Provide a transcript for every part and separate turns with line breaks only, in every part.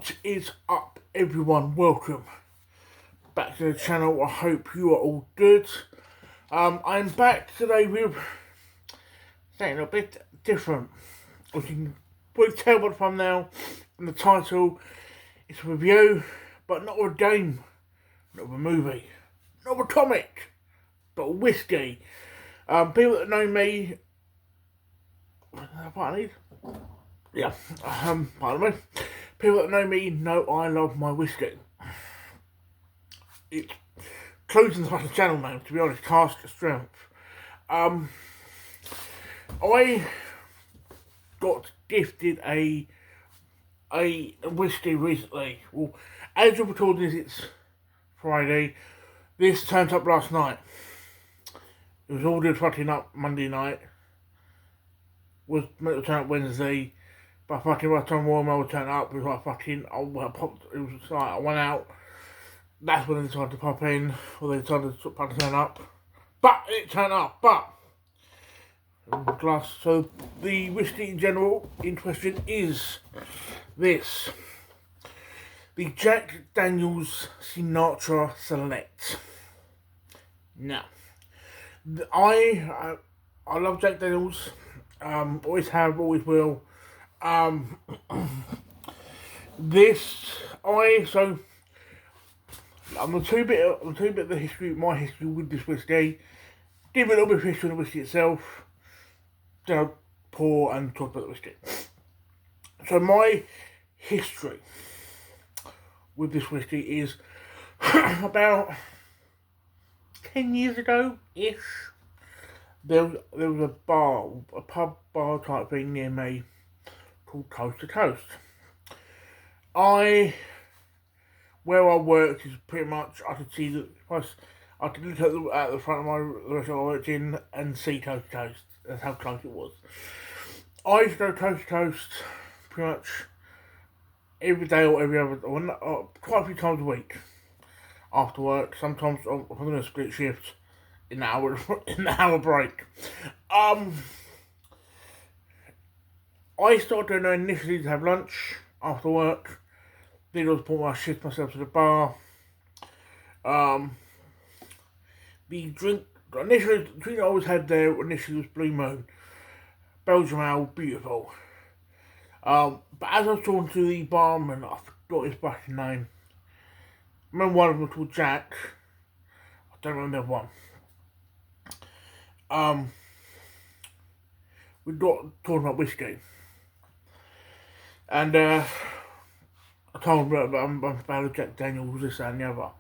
What is up, everyone? Welcome back to the channel. I hope you are all good. I'm back today with something a bit different. As you can probably tell by the thumbnail and the title, it's a review, but not of a game, not of a movie, not of a comic, but a whiskey. People that know me, pardon me. People that know me know I love my whiskey. It's close inside the channel name, to be honest, Cask Strength. I got gifted a whiskey recently. Well, as you're recording this, it's Friday. This turned up last night. It was ordered fucking up Monday night. Was meant to turn up Wednesday. But fucking by the time Royal Mail turned up, it was like fucking, it was like, I went out. That's when they decided to pop in, or they decided to turn up. But it turned up, glass. So the whiskey in general in question is this. The Jack Daniel's Sinatra Select. Now, I love Jack Daniel's. Always have, always will. I'm a two bit of the history, my history with this whiskey. Give a little bit of history on the whiskey itself. Then I'll pour and talk about the whiskey. So my history with this whiskey is about 10 years ago-ish. There was a pub bar type thing near me called Coast to Coast. Where I worked is pretty much, I could see that I could look at the front of the restaurant I worked in and see Coast to Coast. That's how close it was. I used to go Coast to Coast pretty much every day or every other, quite a few times a week after work. Sometimes I'm doing a split shift in the hour break. I started doing that initially to have lunch after work. Then I was put my shift myself to the bar. The drink I always had there initially was Blue Moon. Belgium Ale, beautiful. But as I was talking to the barman, I forgot his fucking name. I remember one of them was called Jack. I don't remember the other one. We got talking about whiskey. And I told him about Jack Daniel's, this and the other.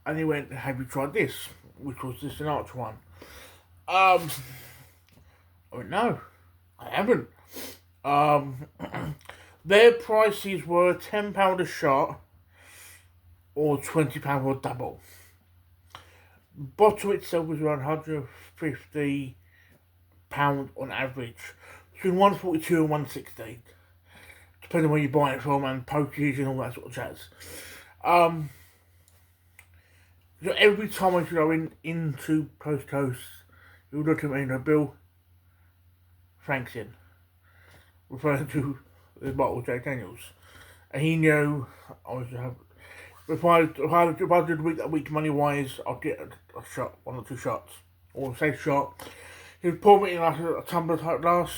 And he went, have you tried this? Which was the Sinatra one. I went, no, I haven't. Their prices were £10 a shot or £20 a double. The bottle itself was around £150 on average. Between 142 and 160. Depending on where you buy it from and postage and all that sort of jazz. So every time I used to go into Coast to Coast, he would look at me and go, Bill, Frank's in. Referring to the bottle of Jack Daniel's. And he knew I was to have, if I did week money wise, I'd get a shot, 1 or 2 shots. Or say shot. He would pour me in like a tumbler type glass.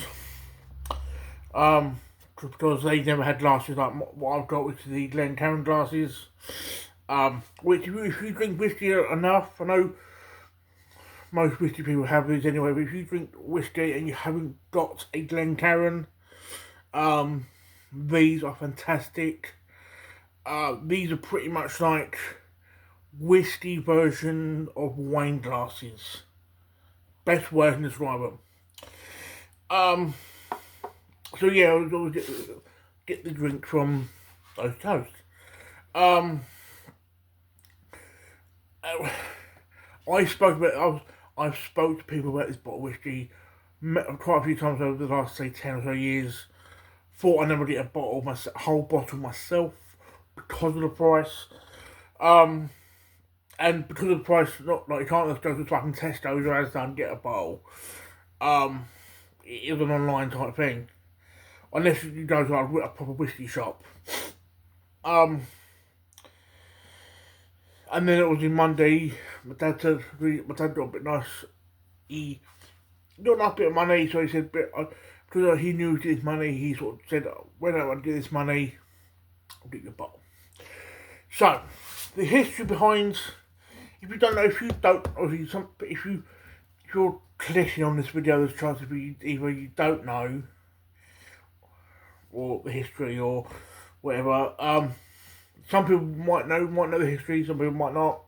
Because they never had glasses like what I've got, which is the Glencairn glasses. Which if you drink whiskey enough, I know most whiskey people have these anyway, but if you drink whiskey and you haven't got a Glencairn, these are fantastic. These are pretty much like whiskey version of wine glasses. Best way to describe them. So yeah, I was always get the drink from those toast. I've spoke to people about this bottle of whiskey quite a few times over the last, say, 10 or so years. Thought I'd never get a whole bottle myself because of the price. And because of the price, not like you can't just go to fucking Tesco's or Asda and get a bottle. It is an online type thing. Unless you go to a proper whiskey shop. And then it was in Monday. My dad said, my dad got a bit nice. He got a nice bit of money, so he said, because he knew his money, he sort of said, when I get this money, I'll get you a bottle. So, the history behind, if you don't know, if you don't, or if you're clicking on this video, there's chances either you don't know, or the history, or whatever. Some people might know the history, some people might not.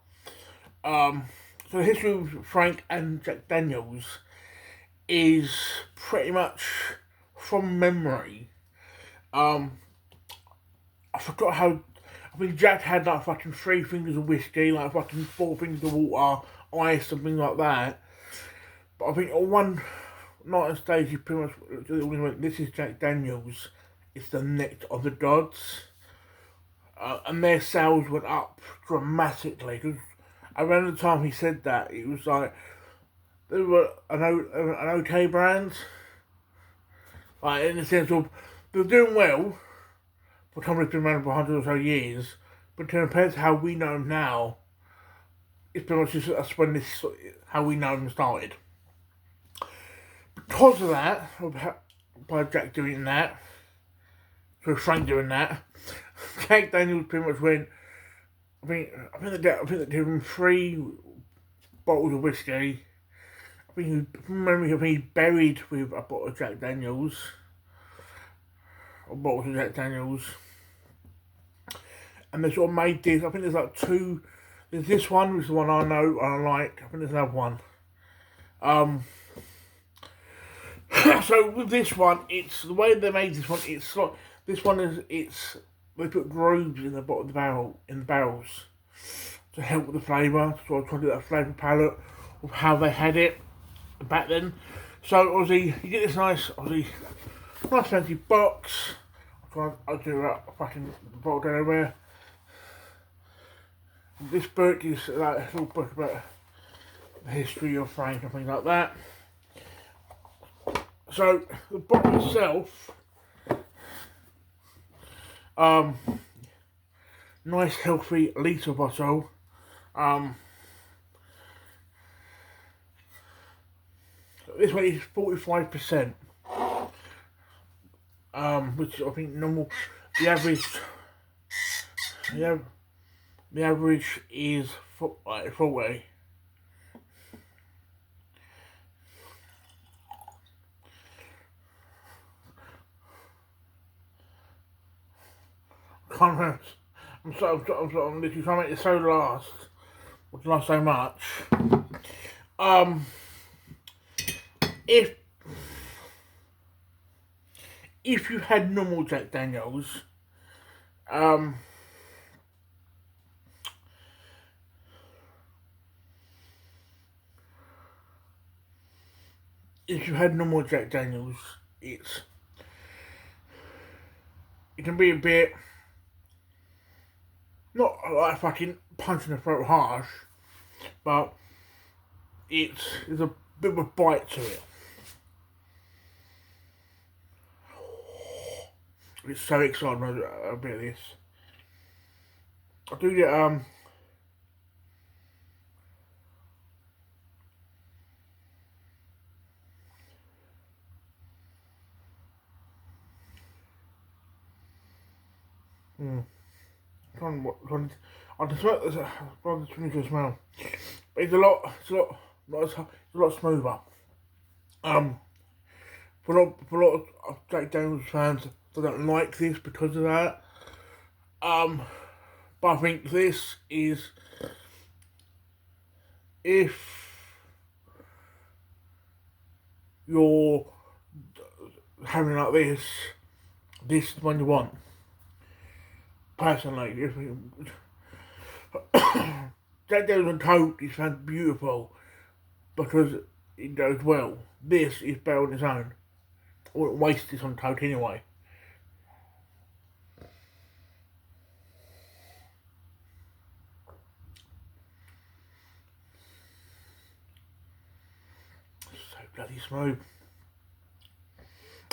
So the history of Frank and Jack Daniels is pretty much from memory. I forgot how. I think Jack had like fucking 3 fingers of whiskey, like fucking 4 fingers of water, ice, something like that. But I think on one night on stage, he pretty much went, "This is Jack Daniels. It's the neck of the gods." And their sales went up dramatically. Because around the time he said that, it was like they were an okay brand, like in the sense of they're doing well for somebody who's been around for 100 or so years. But compared to how we know them now, it's pretty much just when this how we know them started. Because of that, by Jack doing that, so Frank doing that, Jack Daniels pretty much went. I think they gave him 3 bottles of whiskey. I think he buried with a bottle of Jack Daniels, or bottles of Jack Daniels, and they sort of made this. I think there's like 2. There's this one, which is the one I know and I like. I think there's another one. So with this one, it's the way they made this one. It's like this one is they put grooves in the bottom of the barrels to help with the flavour. So I tried to do that flavour palette of how they had it back then. So obviously you get this nice fancy box. I'll do that fucking bottle down everywhere. This book is like a little book about the history of Frank and things like that. So the bottle itself, nice healthy litre bottle. This one is 45%. Which I think normal. The average is 40. I'm literally trying to make it so last. Which not so much. If you had normal Jack Daniels, it can be a bit not like fucking punch in the throat harsh, but there's a bit of a bite to it. It's so exciting a bit of this. I do get I just smell this. Rather finish the smell. But it's a lot smoother. For a lot of Jack Daniels fans, they don't like this because of that. But I think this is, if you're having like this is the one you want. Personally, Jack Daniels and Coke is found beautiful because it goes well. This is better on its own. I wouldn't waste this on Coke anyway. So bloody smooth.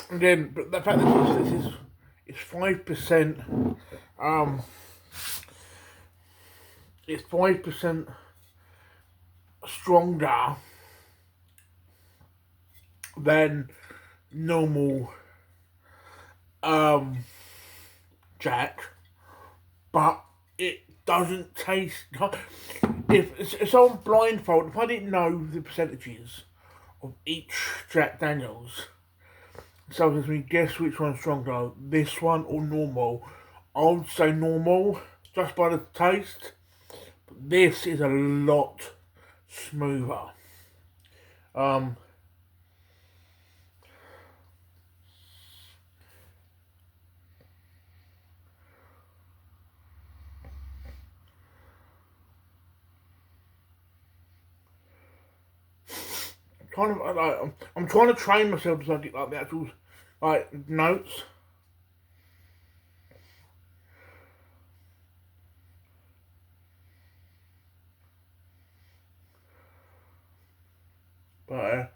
Again, but the fact that this is 5% Um, it's 5% stronger than normal Jack, but it doesn't taste. If I'm blindfolded, if I didn't know the percentages of each Jack Daniels, so if me guess which one's stronger, this one or normal, I would say normal just by the taste. But this is a lot smoother. Um, I'm trying to train myself to get like the actual like notes. But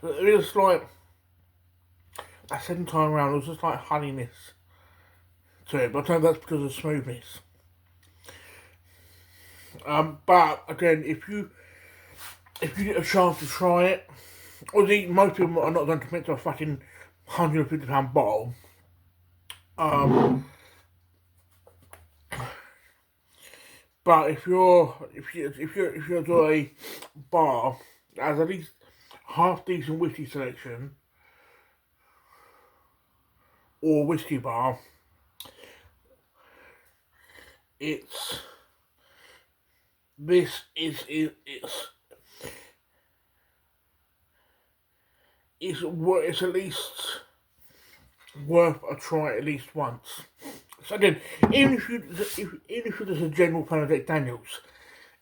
it is like that second time around, it was just like honeyness to it. But I think that's because of smoothness. But again, if you get a chance to try it, obviously most people are not going to commit to a fucking £150 bottle. But if you're to a bar that has at least half decent whiskey selection or whiskey bar, it's this is it's at least worth a try at least once. So again, even if you're just a general fan of Jack Daniels,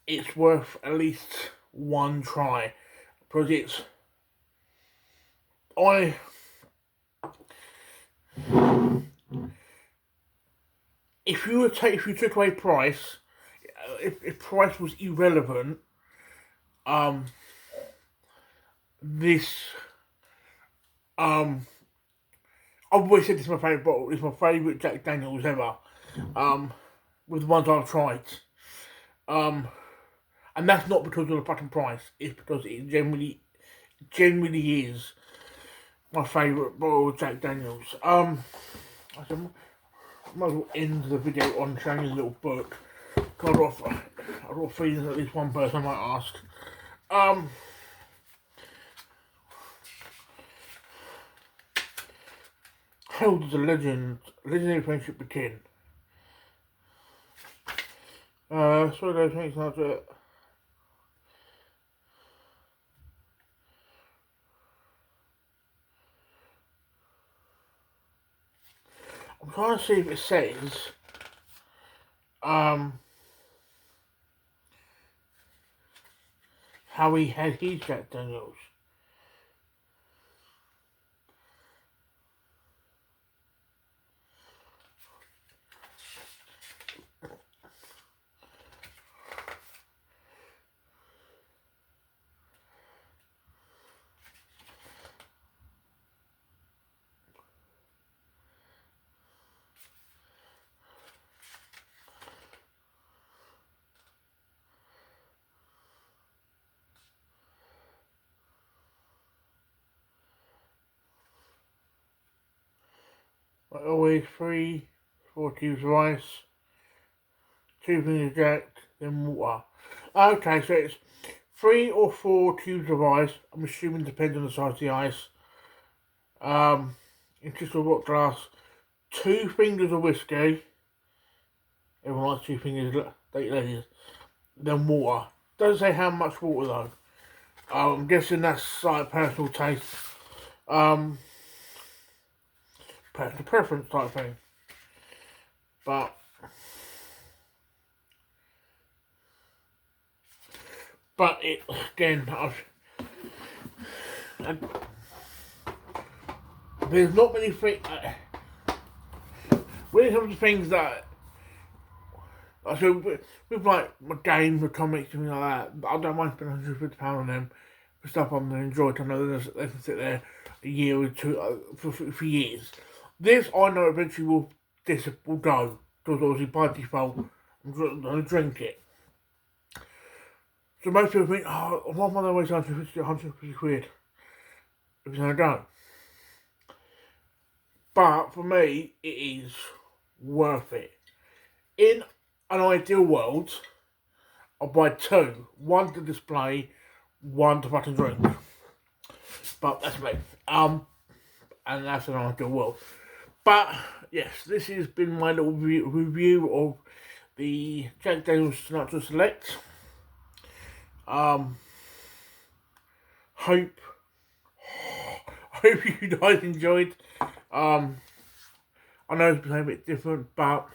it's worth at least one try because it's I if you took away price, if price was irrelevant, this I've always said this is my favourite bottle. It's my favourite Jack Daniels ever. With the ones I've tried. And that's not because of the fucking price. It's because it genuinely is my favourite bottle of Jack Daniels. I might as well end the video on showing you a little book. I've got a feeling at least one person might ask. How does the legendary friendship begin? Sorry guys, thanks not to it. I'm trying to see if it says how he had his Jack Daniels. Like always, 3, 4 cubes of ice, 2 fingers jacked, then water. Okay, so it's 3 or 4 cubes of ice. I'm assuming depends on the size of the ice. In just a rock glass, 2 fingers of whiskey. Everyone likes 2 fingers, ladies. Then water. Doesn't say how much water though. I'm guessing that's like personal taste. Personal preference type thing. But it again, there's not many things when it comes to things that So with like my games, my comics, and things like that, I don't mind spending £150 on them for stuff I'm going to enjoy. I know they can sit there a year or two for years. This I know eventually will go because obviously by default I'm going to drink it. So most people think, oh, why am I going to waste 150 quid if I don't? But for me, it is worth it. In an ideal world, I'll buy two. One to display, one to fucking drink. But that's me. And that's an ideal world. But yes, this has been my little review of the Jack Daniel's Sinatra Select. Hope you guys enjoyed. I know it's a bit different, but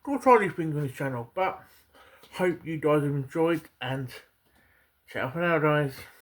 we'll try these things on this channel. But hope you guys have enjoyed, and ciao for now, guys.